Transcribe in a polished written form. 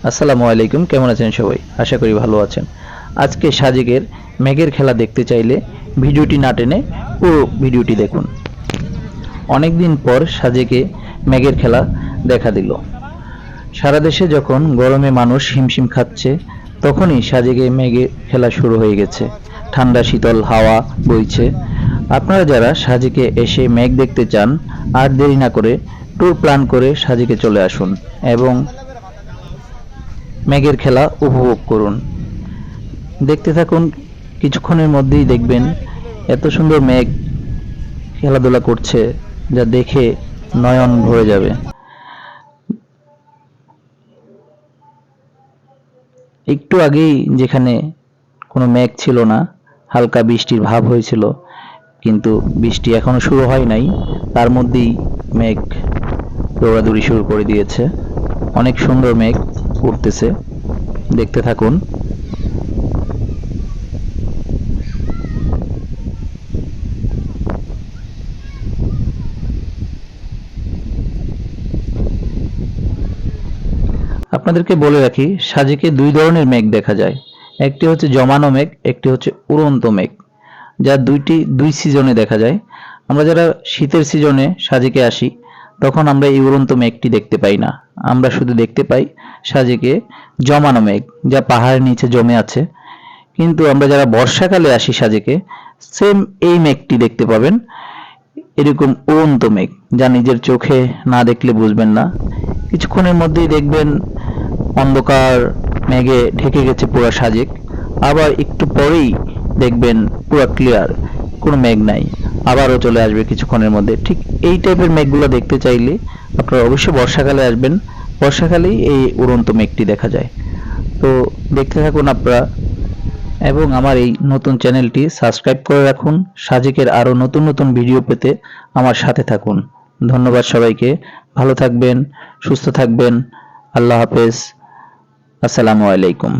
আসসালামু আলাইকুম, কেমন আছেন সবাই? আশা করি ভালো আছেন। আজকে সাজেকের মেঘের খেলা দেখতে চাইলে ভিডিওটি না টেনে পুরো ভিডিওটি দেখুন। অনেকদিন পর সাজেকে মেঘের খেলা দেখা দিল। সারা দেশে যখন গরমে মানুষ হিমশিম খাচ্ছে, তখনই সাজেকে মেঘের খেলা শুরু হয়ে গেছে। ঠান্ডা শীতল হাওয়া বইছে। আপনারা যারা সাজেকে এসে মেঘ দেখতে চান, আর দেরি না করে ট্যুর প্ল্যান করে সাজেকে চলে আসুন এবং মেঘের খেলা উপভোগ করুন। দেখতে থাকুন, কিছুক্ষণের মধ্যেই দেখবেন এত সুন্দর মেঘ খেলাধুলা করছে, যা দেখে নয়ন ভরে যাবে। একটু আগেই যেখানে কোনো মেঘ ছিল না, হালকা বৃষ্টির ভাব হয়েছিল, কিন্তু বৃষ্টি এখনো শুরু হয় নাই, তার মধ্যেই মেঘ দৌড়াদৌড়ি শুরু করে দিয়েছে। অনেক সুন্দর মেঘ উঠতেছে, দেখতে থাকুন। আপনাদেরকে বলে রাখি, সাজেকে দুই ধরনের মেঘ দেখা যায়। একটি হচ্ছে জমানো মেঘ, একটি হচ্ছে উড়ন্ত মেঘ, যা দুই সিজনে দেখা যায়। আমরা যারা শীতের সিজনে সাজেকে আসি, তখন আমরা এই উড়ন্ত মেঘটি দেখতে পাই না। আমরা শুধু দেখতে পাই সাজেকে জমানো মেঘ, যা পাহাড়ের নিচে জমে আছে। কিন্তু আমরা যারা বর্ষাকালে আসি সাজেকে, সেম এই মেঘটি দেখতে পাবেন, এরকম উড়ন্ত মেঘ, যা নিজের চোখে না দেখলে বুঝবেন না। কিছুক্ষণের মধ্যেই দেখবেন অন্ধকার মেঘে ঢেকে গেছে পুরো সাজেক। আবার একটু পরেই দেখবেন পুরো ক্লিয়ার, কোনো মেঘ নাই, আবারও চলে আসবে কিছুক্ষণের মধ্যে। ঠিক এই টাইপের মেঘগুলো দেখতে চাইলে আপনারা অবশ্যই বর্ষাকালে আসবেন। বর্ষাকালেই এই উড়ন্ত মেঘটি দেখা যায়। তো দেখতে থাকুন আপনারা, এবং আমার এই নতুন চ্যানেলটি সাবস্ক্রাইব করে রাখুন। সাজেকের আরো নতুন নতুন ভিডিও পেতে আমার সাথে থাকুন। ধন্যবাদ সবাইকে। ভালো থাকবেন, সুস্থ থাকবেন। আল্লাহ হাফেজ। আসসালামু আলাইকুম।